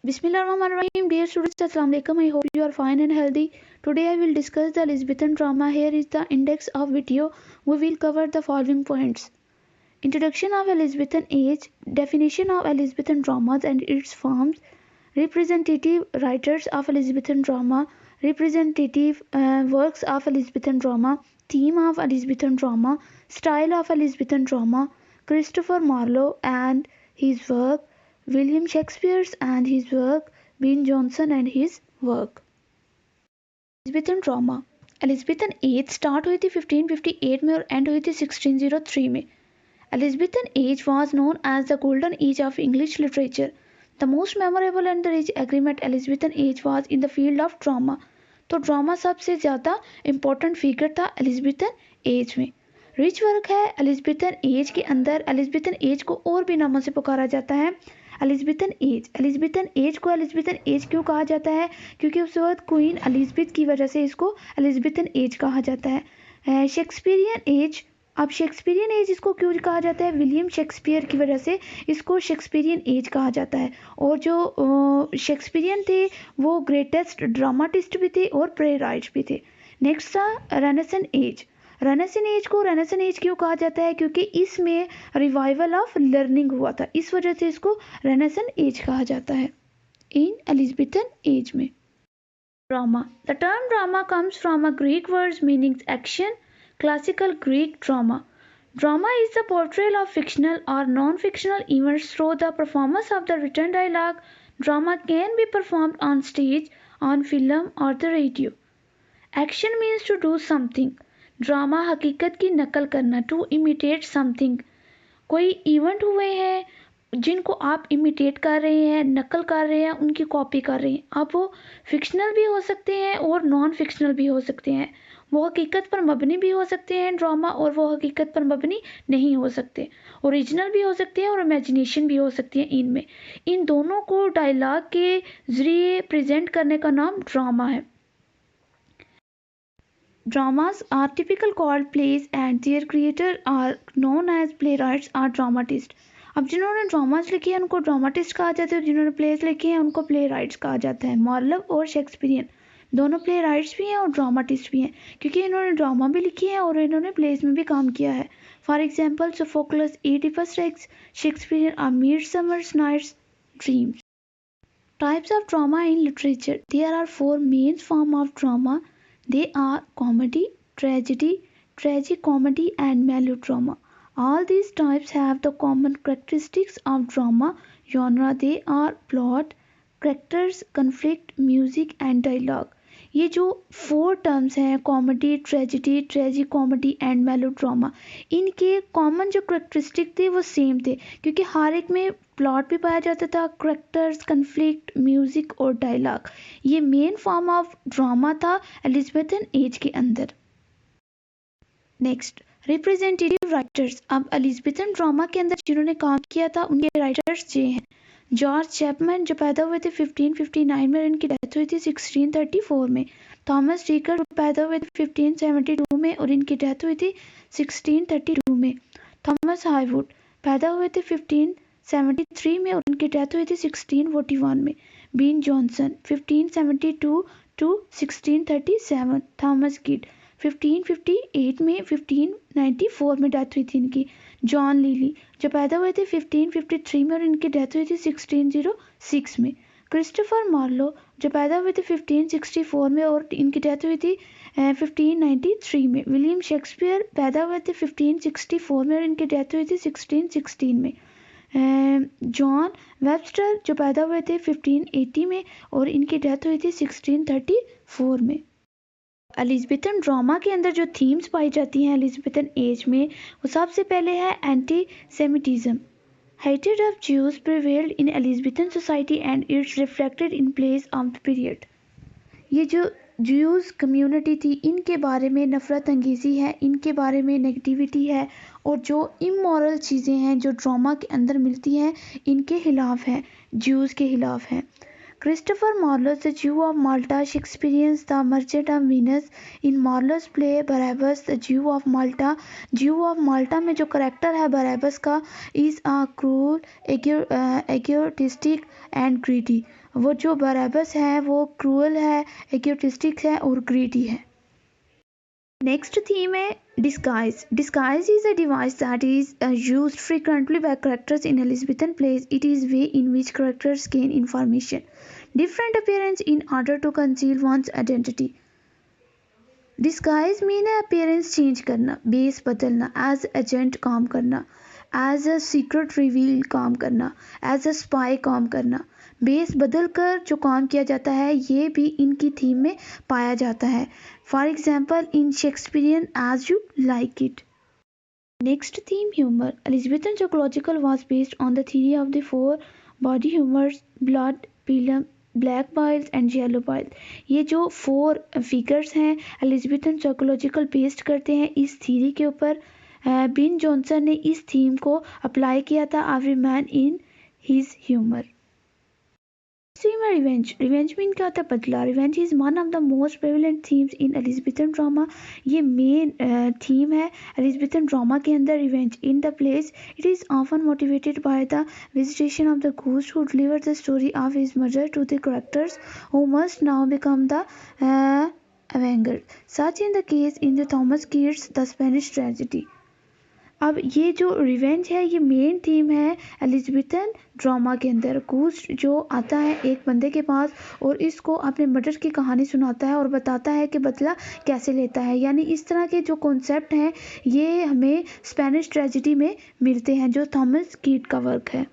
Bismillahirrahmanirrahim. Dear students, Assalamu alaikum. I hope you are fine and healthy. Today I will discuss the Elizabethan drama. Here is the index of video. We will cover the following points. Introduction of Elizabethan age, definition of Elizabethan dramas and its forms, representative writers of Elizabethan drama, representative works of Elizabethan drama, theme of Elizabethan drama, style of Elizabethan drama, Christopher Marlowe and his work, William Shakespeare and his work, Ben Jonson and his work. Elizabethan drama. Elizabethan age start हुई थी 1558 में और and हुई थी 1603 में. Elizabethan age was known as the golden age of English literature. The most memorable and the rich agreement Elizabethan age was in the field of drama. तो drama सबसे ज़्यादा इम्पोर्टेंट फिगर था एलिज़ाबेथन एज में. Rich work है Elizabethan as के अंदर. Elizabethan as को और भी नामों से पुकारा जाता है. एलिज़ाबेथन एज, एलिज़ाबेथन एज को एलिज़ाबेथन एज क्यों कहा जाता है? क्योंकि उस वक्त क्वीन एलिज़ाबेथ की वजह से इसको एलिज़ाबेथन एज कहा जाता है. शेक्सपियरियन एज, अब शेक्सपियरियन एज इसको क्यों कहा जाता है? विलियम शेक्सपियर की वजह से इसको शेक्सपियरियन एज कहा जाता है. और जो शेक्सपियरियन थे वो ग्रेटेस्ट ड्रामाटिस्ट भी थे और प्ले राइटर्स भी थे. नेक्स्ट था रेनेसन एज. रेनेसन एज को रेनेसन एज क्यों कहा जाता है? क्योंकि इसमें रिवाइवल ऑफ लर्निंग हुआ था, इस वजह से इसको रेनेसन एज कहा जाता है. इन एलिज़ाबेथन एज में drama, the term drama comes from a Greek word meaning action. Classical Greek drama. Drama is the portrayal of fictional or non-fictional events through the performance of the written dialogue. Drama can be performed on stage, on film or the radio. Action means to do something. Drama हकीकत की नकल करना, to imitate something. कोई event हुए हैं जिनको आप imitate कर रहे हैं, नकल कर रहे हैं, उनकी कॉपी कर रहे हैं. अब वो फिक्शनल भी हो सकते हैं और नॉन फिक्शनल भी हो सकते हैं. वो हकीकत पर मबनी भी हो सकते हैं ड्रामा, और वो हकीकत पर मबनी नहीं हो सकते. ओरिजिनल भी हो सकते हैं और इमेजिनेशन भी हो सकती है. इनमें इन दोनों को डायलॉग के ज़रिए प्रेजेंट करने का नाम ड्रामा है. Dramas are typical called plays and their creators are known as playwrights or dramatists. अब जिन्होंने ड्रामास लिखे हैं उनको ड्रामाटिस्ट कहा जाता है, जिन्होंने प्लेस लिखे हैं उनको प्ले राइट्स कहा जाता है. मार्लो और शेक्सपियरियन दोनों प्ले राइट्स भी हैं और ड्रामाटिस्ट भी हैं, क्योंकि इन्होंने ड्रामा भी लिखी है और इन्होंने प्लेस में भी काम किया है. For example Sophocles, Oedipus Rex, Shakespeare और Midsummer Night's Dream. Types of drama in literature. There are four main forms of drama. They are comedy, tragedy, tragicomedy and melodrama. All these types have the common characteristics of drama genre. They are plot, characters, conflict, music and dialogue. ये जो 4 terms हैं, comedy, tragedy, ट्रेजिकॉमेडी and melodrama, इनके common जो characteristic थे वो same थे, क्योंकि हर एक में प्लॉट भी पाया जाता था, करेक्टर्स, कन्फ्लिक्ट, म्यूजिक और डायलॉग. ये मेन फॉर्म ऑफ ड्रामा था एलिज़ाबेथन एज के अंदर. Next, representative writers. अब एलिज़ाबेथन ड्रामा के अंदर जिन्होंने काम किया था उनके राइटर्स ये हैं. जॉर्ज चैपमैन जो पैदा हुए थे 1559 में और इनकी डेथ हुई थी 1634 में. थॉमस डीकर पैदा हुए थे 1572 में और इनकी डेथ हुई थी 1632 में. थॉमस हाईवुड पैदा हुए थे 1573 में और इनकी डेथ हुई थी 1641 में. Ben Jonson 1572 to 1637. Thomas Kyd 1558 में 1594 में डेथ हुई थी इनकी. जॉन लिली जो पैदा हुए थे 1553 में और इनकी डेथ हुई थी 1606 में. क्रिस्टोफर मार्लो जो पैदा हुए थे 1564 में और इनकी डेथ हुई थी 1593 में. विलियम शेक्सपियर पैदा हुए थे 1564 में और इनकी डेथ हुई थी 1616 में. जॉन वेबस्टर जो पैदा हुए थे 1580 में और इनकी डेथ हुई थी 1634 में. एलिज़ाबेथन ड्रामा के अंदर जो थीम्स पाई जाती हैं एलिज़ाबेथन एज में, वो सबसे पहले है anti Semitism. Hated of Jews prevailed in Elizabethan society and it's reflected in place of the period. ये जो ज्यूज कम्युनिटी थी इनके बारे में नफ़रत अंगेज़ी है, इनके बारे में नेगेटिविटी है, और जो इमोरल चीज़ें हैं जो ड्रामा के अंदर मिलती हैं इनके खिलाफ हैं, ज्यूज़ के खिलाफ हैं. Christopher Marlowe's The Jew of Malta, Shakespeare's The Merchant of Venice. In Marlowe's play Barabbas, The Jew of Malta, Jew of Malta में जो करेक्टर है बराबस का is a cruel, egotistic and greedy. वो जो बराबस है वो क्रूअल है, egotistic है और greedy है. Next theme है disguise. Disguise is a device that is used frequently by characters in Elizabethan plays. It is way in which characters gain information, different appearance in order to conceal one's identity. Disguise mean है appearance change करना, base बदलना, as agent काम करना, as a secret reveal काम करना, as a spy काम करना. Base बदल कर जो काम किया जाता है ये भी इनकी थीम में पाया जाता है. For example in Shakespearean as you like it. Next theme humour. Elizabethan psychological was based on the theory of the four body humours, blood, phlegm, black biles and yellow bile. ये जो 4 figures हैं Elizabethan psychological based करते हैं इस theory के ऊपर. बिन Johnson ने इस थीम को अप्लाई किया था every man in his humour. Revenge. Revenge mean क्या होता है? बदला. Revenge is one of the most prevalent themes in Elizabethan drama. ये मेन थीम है Elizabethan drama के अंदर. Revenge in the plays it is often motivated by the visitation of the ghost who delivers the story of his murder to the characters who must now become the avengers. Such in the case in the Thomas Keats The Spanish Tragedy. अब ये जो revenge है ये main theme है Elizabethan drama के अंदर. Ghost जो आता है एक बंदे के पास और इसको अपने मर्डर की कहानी सुनाता है और बताता है कि बदला कैसे लेता है. यानी इस तरह के जो कॉन्सेप्ट हैं ये हमें स्पेनिश ट्रेजेडी में मिलते हैं जो थॉमस कीट का वर्क है.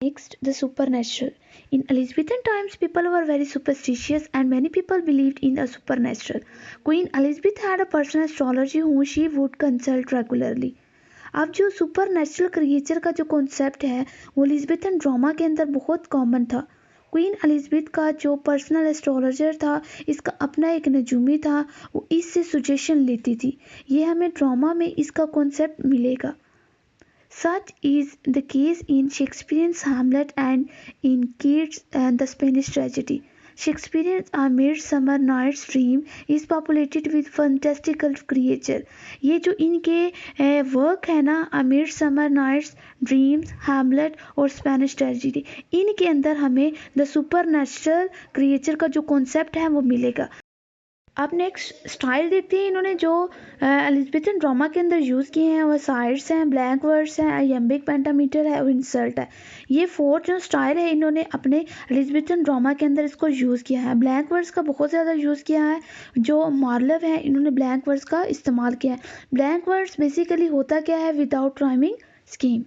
Next, the supernatural. In Elizabethan times, people were very superstitious and many people believed in the supernatural. Queen Elizabeth had a personal astrologer whom she would consult regularly. अब जो super creature का जो concept है वो Elizabethan drama के अंदर बहुत common था. क्वीन एलिजाबेथ का जो पर्सनल एस्ट्रोलॉजर था इसका अपना एक नजूमी था, वो इससे सजेशन लेती थी. ये हमें ड्रामा में इसका कॉन्सेप्ट मिलेगा. Such is the case in Shakespeare's Hamlet and in Keats' The Spanish Tragedy. Shakespeare's A Midsummer Night's Dream is populated with fantastical creatures. ये जो इनके वर्क है ना A Midsummer Night's Dreams, Hamlet और Spanish Tragedy, इनके अंदर हमें the supernatural creature का जो कॉन्सेप्ट है वो मिलेगा. अब नेक्स्ट स्टाइल देखते हैं इन्होंने जो एलिजाबेथन ड्रामा के अंदर यूज़ किए हैं. वो साइड्स हैं, ब्लैंक वर्ड्स हैं, एम्बिक पेंटामीटर है और इंसल्ट है. ये 4 जो स्टाइल है इन्होंने अपने एलिजाबेथन ड्रामा के अंदर इसको यूज़ किया है. ब्लैंक वर्ड्स का बहुत ज़्यादा यूज़ किया है. जो मार्लव है इन्होंने ब्लैंक वर्ड्स का इस्तेमाल किया है. ब्लैंक वर्ड्स बेसिकली होता क्या है? Without rhyming scheme.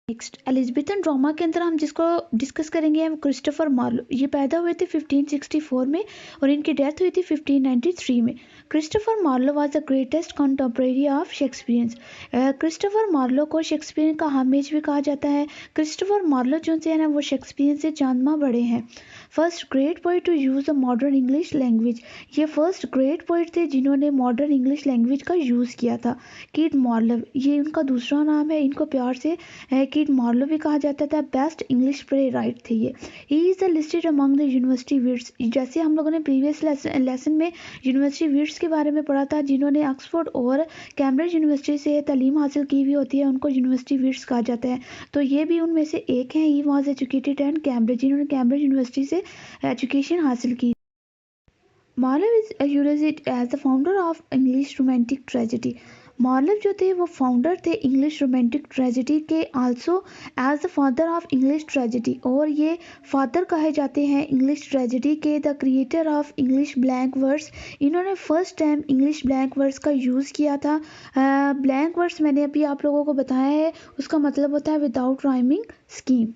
Next Elizabethan drama के अंदर हम जिसको डिस्कस करेंगे वो क्रिस्टोफर मार्लो. ये पैदा हुए थे 1564 में और इनकी डेथ हुई थी 1593 में. Christopher Marlowe was the greatest contemporary of Shakespeare's. Christopher Marlowe को शेक्सपियर का हामिज भी कहा जाता है. क्रिस्टोफर मार्लो जो है ना वो शेक्सपियर से चांदमा बड़े हैं. First great poet to use the modern English language. ये फर्स्ट ग्रेट पोइट थे जिन्होंने मॉडर्न इंग्लिश लैंग्वेज का यूज़ किया था. कीट मार्लो ये उनका दूसरा नाम है. इनको प्यार से कीट मार्लो भी कहा जाता था. बेस्ट इंग्लिश प्ले राइट थे ये. He is listed among the university wits. जैसे हम लोगों ने प्रीवियस लेसन में यूनिवर्सिटी विट्स के बारे में पढ़ा था जिन्होंने ऑक्सफोर्ड और कैम्ब्रिज यूनिवर्सिटी से तालीम हासिल की हुई होती है उनको यूनिवर्सिटी विट्स कहा जाता है. तो ये भी उनमें से एक हैं. He was educated and Cambridge, जिन्होंने कैम्ब्रिज यूनिवर्सिटी से एजुकेशन हासिल की. Marlowe is used as the founder of English romantic tragedy. Marlowe जो थे वो फाउंडर थे इंग्लिश रोमांटिक ट्रेजेडी के, also as the father of English tragedy. और ये फादर कहे जाते हैं इंग्लिश ट्रेजेडी के. The creator of English blank words. इन्होंने first time English blank words का यूज़ किया था. ब्लैंक वर्ड्स मैंने अभी आप लोगों को बताया है उसका मतलब होता है विदाउट राइमिंग स्कीम.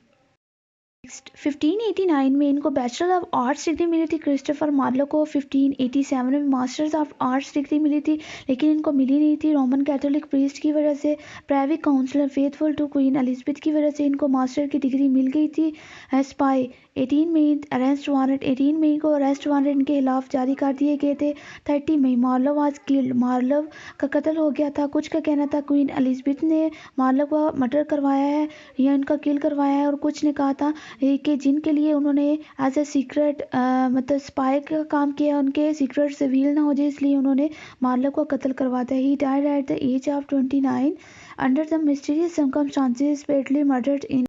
नेक्स्ट 1589 में इनको बैचलर ऑफ आर्ट्स डिग्री मिली थी. क्रिस्टोफर मार्लो को 1587 में मास्टर्स ऑफ आर्ट्स डिग्री मिली थी लेकिन इनको मिली नहीं थी रोमन कैथोलिक प्रीस्ट की वजह से. Private counsellor faithful to Queen Elizabeth की वजह से इनको मास्टर की डिग्री मिल गई थी. स्पाई 18 मई अरेस्ट वारंट 18 मई को अरेस्ट वारंट इनके खिलाफ जारी कर दिए गए थे. 30 मई मार्लो वाज किल्ड. मार्लो का कत्ल हो गया था. कुछ का कहना था क्वीन एलिजाबेथ ने मार्लो का मर्डर करवाया है या इनका किल करवाया है और कुछ ने कहा था कि जिनके लिए उन्होंने एज ए सीक्रेट मतलब स्पाई का काम किया, उनके सीक्रेट रिवील ना हो जाए इसलिए उन्होंने मार्लव को कत्ल करवाता है। He died at the age of 29 under the mysterious circumstances, fatally murdered in।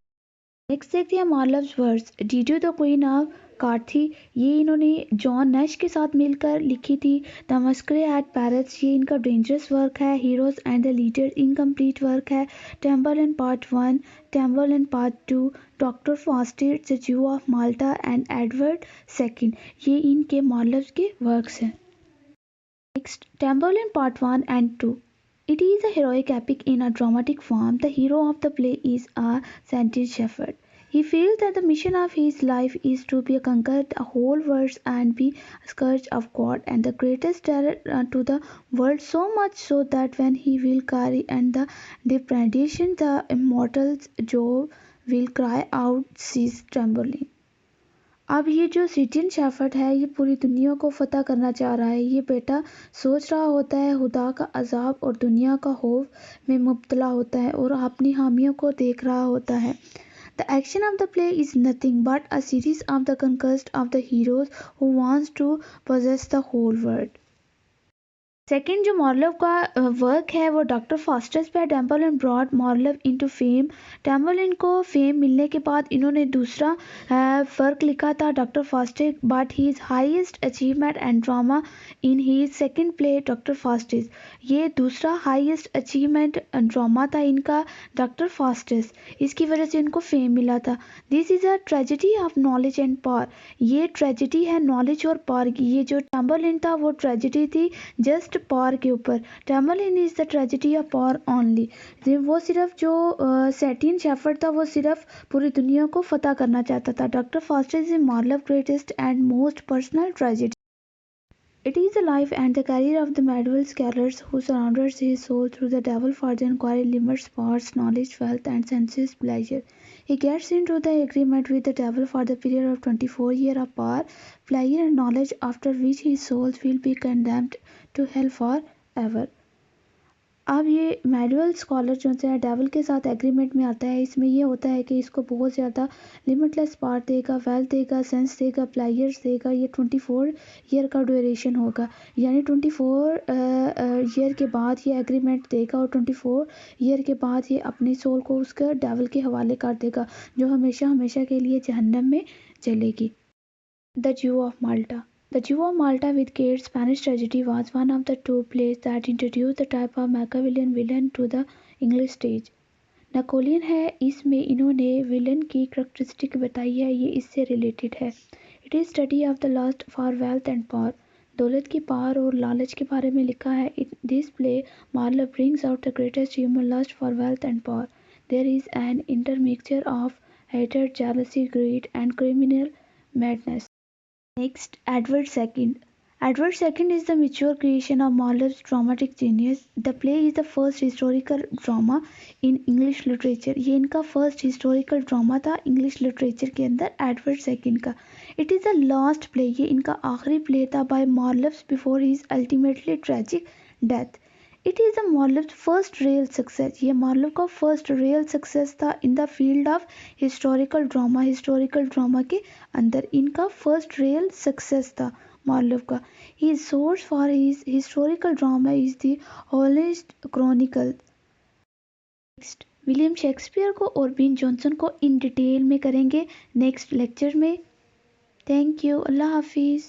Next देखते हैं Marlowe's words. Dido the queen of Carthage, ये इन्होंने जॉन नैश के साथ मिलकर लिखी थी। द मस्करे एट पैरिस, ये इनका डेंजरस वर्क है। Heroes and the leader, incomplete work है। Tamburlaine part 1, Tamburlaine part 2, doctor Faustus, the Jew of Malta and Edward second, ये इनके मार्लव्स के वर्क्स हैं। Next Tamburlaine part 1 and 2। It is a heroic epic in a dramatic form. The hero of the play is a sentient shepherd. He feels that the mission of his life is to be conquer the whole world and be a scourge of God and the greatest terror to the world, so much so that when he will carry and the depredation, the immortals Jove will cry out, cease trembling. अब ये जो सिटियन shepherd है ये पूरी दुनिया को फतह करना चाह रहा है। ये बेटा सोच रहा होता है खुदा का अजाब और दुनिया का खौफ में मुब्तला होता है और अपनी हामियों को देख रहा होता है। The action of the play is nothing but a series of the conquest of the heroes who wants to possess the whole world. Second जो मार्लव का वर्क है वो डॉक्टर फास्टस पे। Tamburlaine brought Marlowe into fame. Tamburlaine को fame मिलने के बाद इन्होंने दूसरा वर्क लिखा था doctor Faustus, but his highest achievement and drama in his second play doctor Faustus. ये दूसरा हाईएस्ट अचीवमेंट ड्रामा था इनका डॉक्टर फास्टिस, इसकी वजह से इनको फेम मिला था। This is a tragedy of knowledge and power, ये ट्रेजिडी है नॉलेज और पावर की। ये जो टेम्बल था वो ट्रेजिडी थी जस्ट पावर के ऊपर। Tamburlaine is the tragedy of power only, वो सिर्फ जो सेटियन शेफर्ड था वो सिर्फ पूरी दुनिया को फतह करना चाहता था। Doctor Faustus is Marlowe greatest and most personal tragedy. It is the life and the career of the medieval scholars who surrounded his soul through the devil for the inquiry limits, powers, knowledge, wealth, and senses pleasure. He gets into the agreement with the devil for the period of 24 years of power, pleasure, and knowledge, after which his soul will be condemned to hell forever. अब ये medieval scholar जो है devil के साथ agreement में आता है। इसमें ये होता है कि इसको बहुत ज़्यादा लिमिटलेस पावर देगा, वेल्थ देगा, सेंस देगा, प्लेयर्स देगा। ये 24 ईयर का ड्यूरेशन होगा, यानी 24 ईयर के बाद ये एग्रीमेंट देगा और 24 ईयर के बाद ये अपनी सोल को उसका डेवल के हवाले कर देगा, जो हमेशा हमेशा के लिए जहन्नम में चलेगी। The Jew of Malta. The Jew of Malta with Keats' Spanish tragedy was one of the two plays that introduced the type of Machiavellian villain to the English stage. Napoleon है, इसमें इन्होंने विलन की characteristic बताई है, ये इससे related है। It is study of the lust for wealth and power, दौलत की पावर और लालच के बारे में लिखा है। This play Marlowe brings out the greatest human lust for wealth and power. There is an intermixture of hated, jealousy, greed and criminal madness. Next, Edward II. Edward II is the mature creation of Marlowe's dramatic genius. The play is the first historical drama in English literature. ये इनका first historical drama था English literature के अंदर, Edward II का। It is the last play, ये इनका आखिरी play था by Marlowe before his ultimately tragic death. It is the Marlowe's first real success. ये मार्लोव का first real success था in the field of historical drama. historical drama के अंदर इनका first real success था मार्लोव का। His source for his historical drama is the Hollywood Chronicle. Next, William Shakespeare को और बिन जॉनसन को इन डिटेल में करेंगे नेक्स्ट लेक्चर में। थैंक यू, अल्लाह हाफिज़।